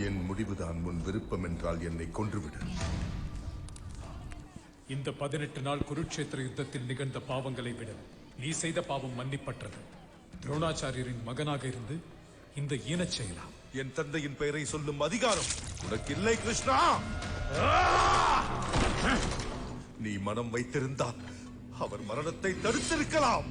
என் முடிவுதான் உன் விருப்பம் என்றால் என்னை கொன்றுவிடு. இந்த 18 நாள் குருட்சேத்திர யுத்தத்தில் நிகழ்ந்த பாவங்களை விட நீ செய்த பாவம் மன்னிப்பற்றது. துரோணாச்சாரியரின் மகனாக இருந்து இந்த ஈனச் செயலா? என் தந்தையின் பெயரை சொல்லும் அதிகாரம் உனக்கு இல்லை கிருஷ்ணா. நீ மனம் வைத்திருந்தால் அவர் மரணத்தை தடுத்திருக்கலாம்.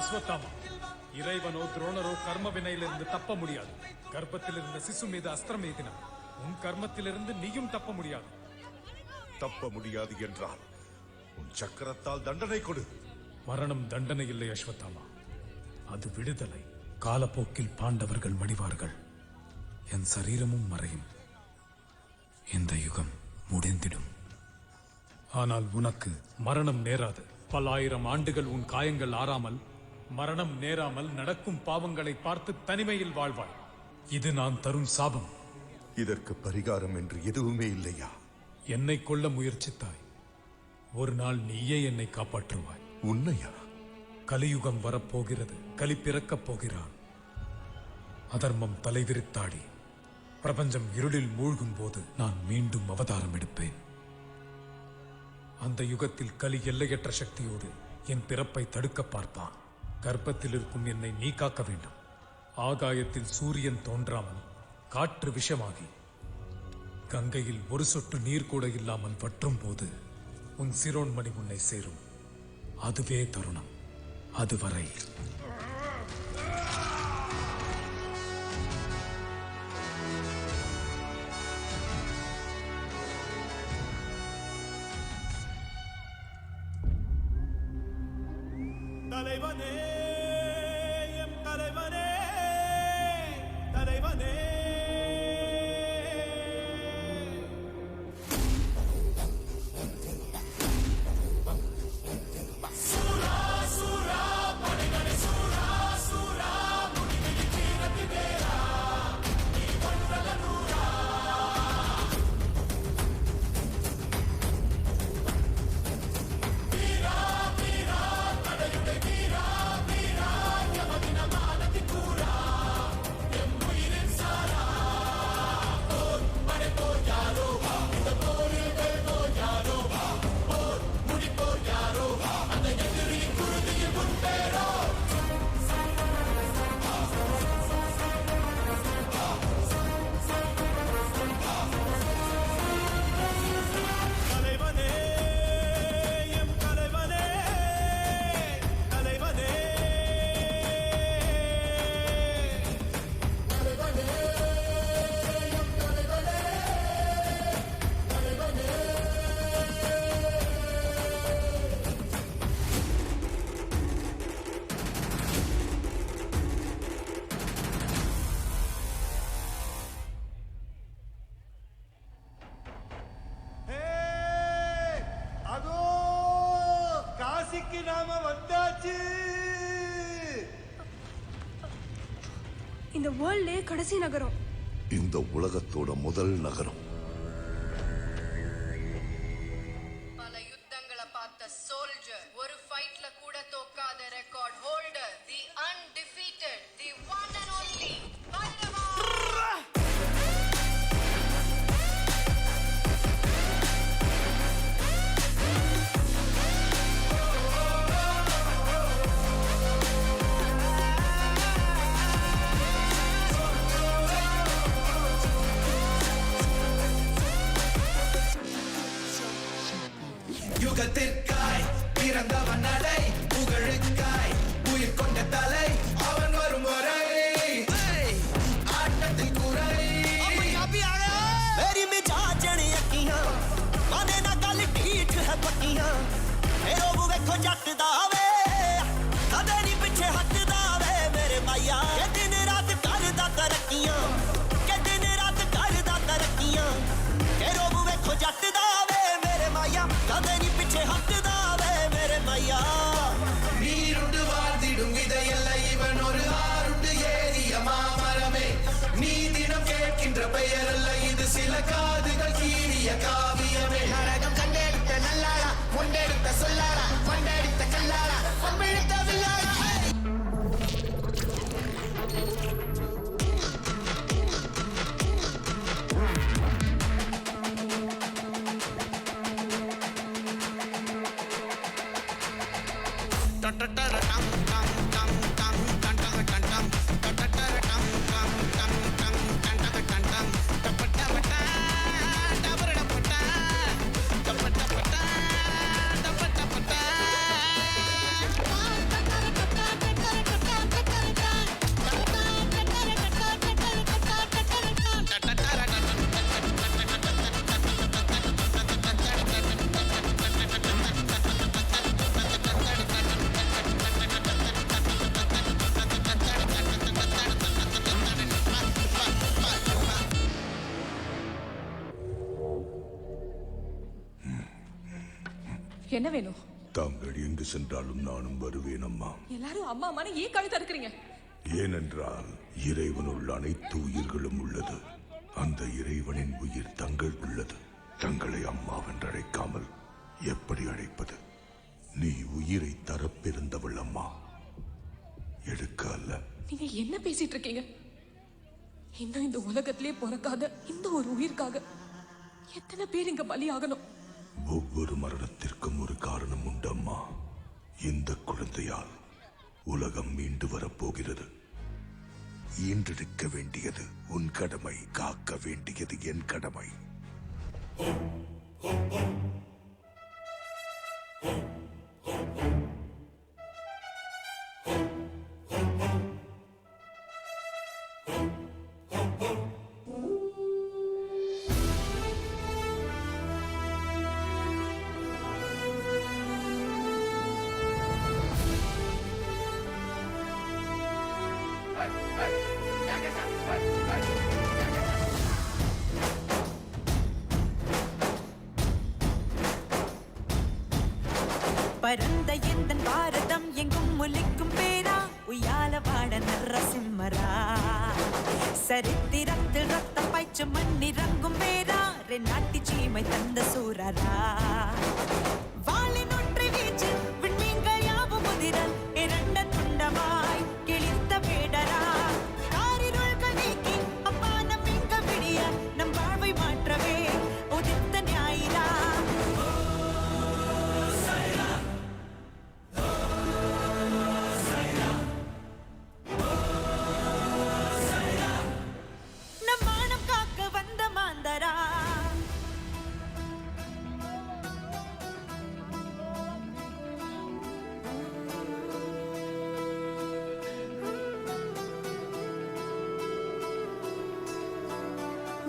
அஸ்வத்தாமா, இறைவனோ துரோணரோ கர்ம வினையிலிருந்து தப்ப முடியாது. கர்ப்பத்தில் இருந்த சிசு மீது அஸ்திரம் ஏதினார். உன் கர்மத்திலிருந்து நீயும் தப்ப முடியாது. தப்ப முடியாது என்றால் உன் சக்கரத்தால் தண்டனை கொடு. மரணம் தண்டனை இல்லை அஸ்வத்தாமா, அது விடுதலை. காலப்போக்கில் பாண்டவர்கள் மடிவார்கள், என் சரீரமும் மறையும், இந்த யுகம் முடிந்திடும். ஆனால் உனக்கு மரணம் நேராது. பல ஆயிரம் ஆண்டுகள் உன் காயங்கள் ஆறாமல், மரணம் நேராமல் நடக்கும் பாவங்களை பார்த்து தனிமையில் வாழ்வாய். இது நான் தரும் சாபம். இதற்கு பரிகாரம் என்று எதுவுமே இல்லையா? என்னை கொல்ல முயற்சித்தாய், ஒரு நாள் நீயே என்னை காப்பாற்றுவாய். உன்னையா? கலியுகம் வரப்போகிறது, கலி பிறக்கப் போகிறான். அதர்மம் தலைவிரித்தாடி பிரபஞ்சம் இருளில் மூழ்கும் போது நான் மீண்டும் அவதாரம் எடுப்பேன். அந்த யுகத்தில் கலி எல்லையற்ற சக்தியோடு என் பிறப்பை தடுக்க பார்ப்பான். கர்ப்பத்தில் இருக்கும் என்னை நீ காக்க வேண்டும். ஆகாயத்தில் சூரியன் தோன்றாமல் காற்று விஷமாகி கங்கையில் ஒரு சொட்டு நீர் கூட இல்லாமல் வற்றும் போது உன் சிரோன்மணி உன்னை சேரும். அதுவே தருணம். அதுவரை தலைவனே, எம் தலைவனே, தலைவனே. இந்த வேர்ல்ட்லயே கடைசி நகரம், இந்த உலகத்தோட முதல் நகரம். பல யுத்தங்களை பார்த்த சோல்ஜர், ஒரு ஃபைட்ல கூட தோக்காத record holder, the undefeated, the one and only Bhairava. யுகத்திற்காய் பிறந்தவன் நடை, புகழுக்காய் உயிர் கொண்ட தலை, அவன் வரும் வரை ஆட்டத்தில் குறை. मेरी मिजाज ने अखियां माने ना गल ठीक है पक्कियां, मेरो वेखो जट दा वे कदे नहीं पिछे हटदा वे मेरे माया। के दिन रात करदा तरक्कियां, के दिन रात करदा तरक्कियां, मेरो वेखो जट दा वे मेरे माया, कदे नहीं पिछे हटदा वे ஐயா. நீருண்டு வாழ்ந்திடும் விதையல்ல இவன் ஒரு ஆருண்டு ஏறிய மாமரமே. நீ தினம் கேட்கின்ற பெயரல்ல இது சில காதுகள் கீறிய காவியமே. நரகம் கண்டெடுத்த நல்லாளா, கொண்டெடுத்த சொல்லாளா, கொண்டெடுத்த கல்லாளா, கொம்பிழுத்த வில்லாளா. என்ன வேணும்? தாங்கள் எங்கு சென்றாலும் நானும் வருவேன் அம்மா. எல்லாரும் அம்மா அம்மானு ஏன் கழுத்து அறுக்கிறீங்க? ஏனென்றால் இறைவனுள்ள அனைத்து உயிர்களும் உள்ளது. அந்த இறைவனின் உயிர் தங்கள் உள்ளது. தங்களை அம்மாவென்று அழைக்காமல் எப்படி அழைப்பது? நீ உயிரை தரப்பிருந்தவள் அம்மா, எடுக்க அல்ல. நீங்க என்ன பேசிட்டு இருக்கீங்க? இன்னும் இந்த உலகத்திலே பிறக்காத இந்த ஒரு உயிர்க்காக எத்தனை பேர் இங்க பலியாகணும்? ஒவ்வொரு மரணத்திற்கும் ஒரு காரணம் உண்டு அம்மா. இந்த குழந்தையால் உலகம் மீண்டு வரப்போகிறது. ஈன்றெடுக்க வேண்டியது உன் கடமை, காக்க வேண்டியது என் கடமை. பரந்த எந்தன் பாரதம் எங்கும் முலிக்கும் பேரா, உய்யால வாட நரசிம்மரா. சரித்திரத்தில் ரத்தம் பாய்ச்சு மண்ணிறங்கும் பேரா, நாட்டி சீமை தந்த சூரரா. வாளின் ஒற்றை வீச்சு விண்மீன்கள் யாவும் முதிரல் இரண்ட துண்டமாய் கிழித்த பேடரா. காரிருள்கள் நீக்கி அப்பா நம் இங்க விடிய நம் வாழ்வை மாற்றவே உதித்த ஞாயிறா.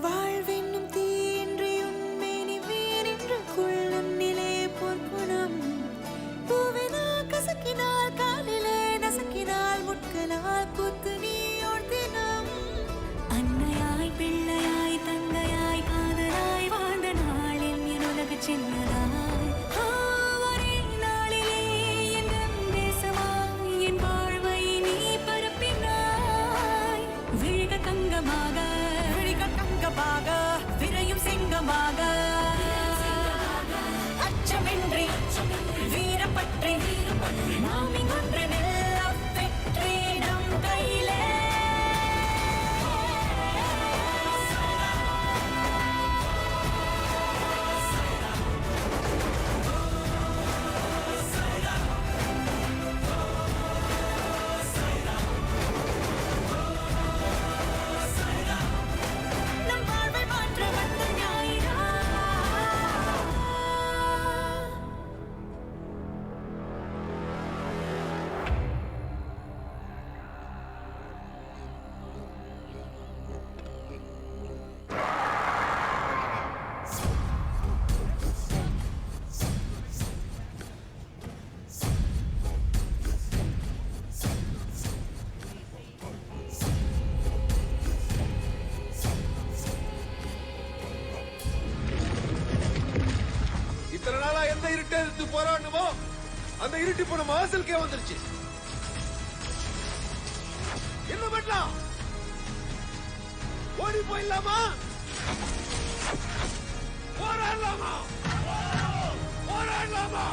வாழ்வென்னும் தீன்றி உண்மேனி வீரின்று கொள்ளும் நிலே பொற்குணம். பூவினால் கசக்கினால் காலிலே நசக்கினால் முட்களால் பூத்து நீ ஓர்த்தினம். அன்னையாய் பிள்ளையாய் தங்கையாய் காதலாய் வாழ்ந்த நாளில் என் உலக சின்னதாய் ஒரே நாளிலே என் தேசமாய் என் வாழ்வை நீ பரப்பினாய். விழிக தங்கமாக விரையும் சிங்கமாக அச்சமின்றி வீரப்பற்றி நாம் இங்கொன்று நெல்ல பெற்றி நம் கையிலே. போராடுமோ அந்த இருட்டி போன வாசலுக்கே வந்துருச்சு. என்ன பண்ணலாம்? ஓடி போயிடலாமா? போராடலாமா? போராடலாமா?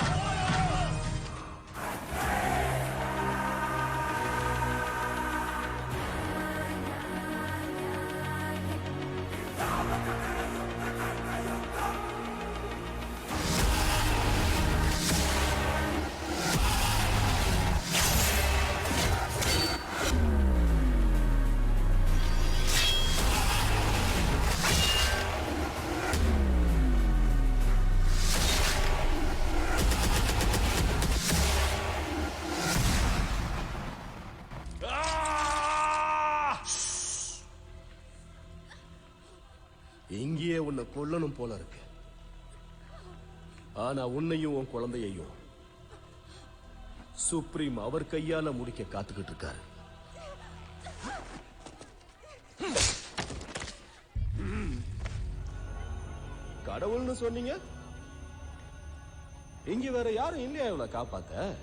இங்கேயே உன்னை கொல்லணும் போல இருக்கு. ஆனா உன்னையும் உன் குழந்தையையும் சுப்ரீம் அவர் கையால முடிக்க காத்துக்கிட்டு இருக்காரு. கடவுள்னு சொன்னீங்க, இங்க வேற யாரும் இல்லையா இவளை காப்பாத்த?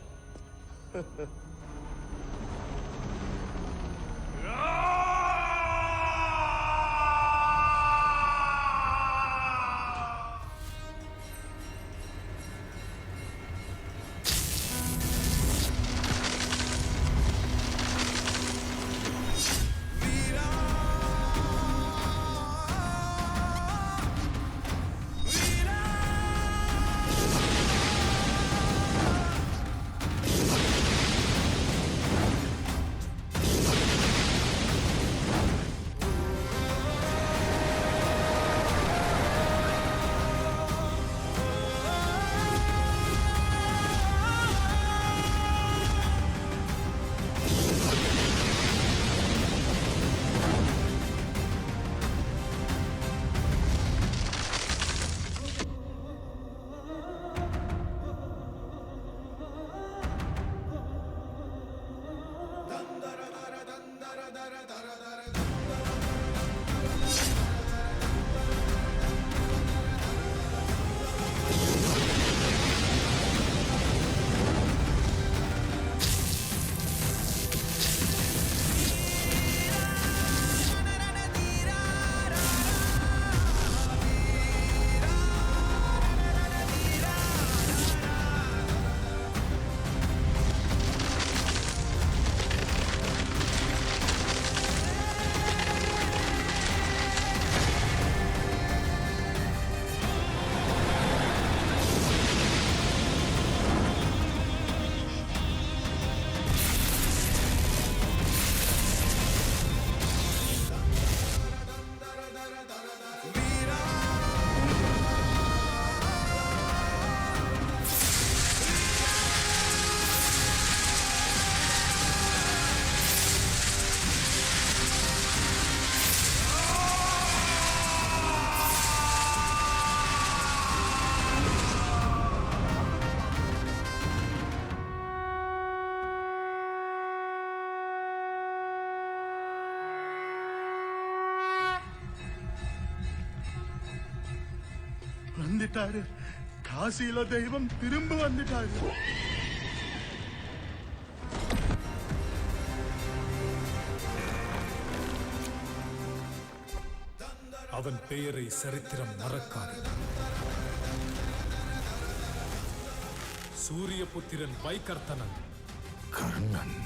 வந்துட்டாரு. காசியில தெய்வம் திரும்ப வந்துட்டாரு. அவன் பெயரை சரித்திரம் மறக்காது. சூரியபுத்திரன் வைகர்த்தனன் கர்ணன்.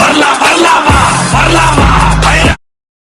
வரலாம்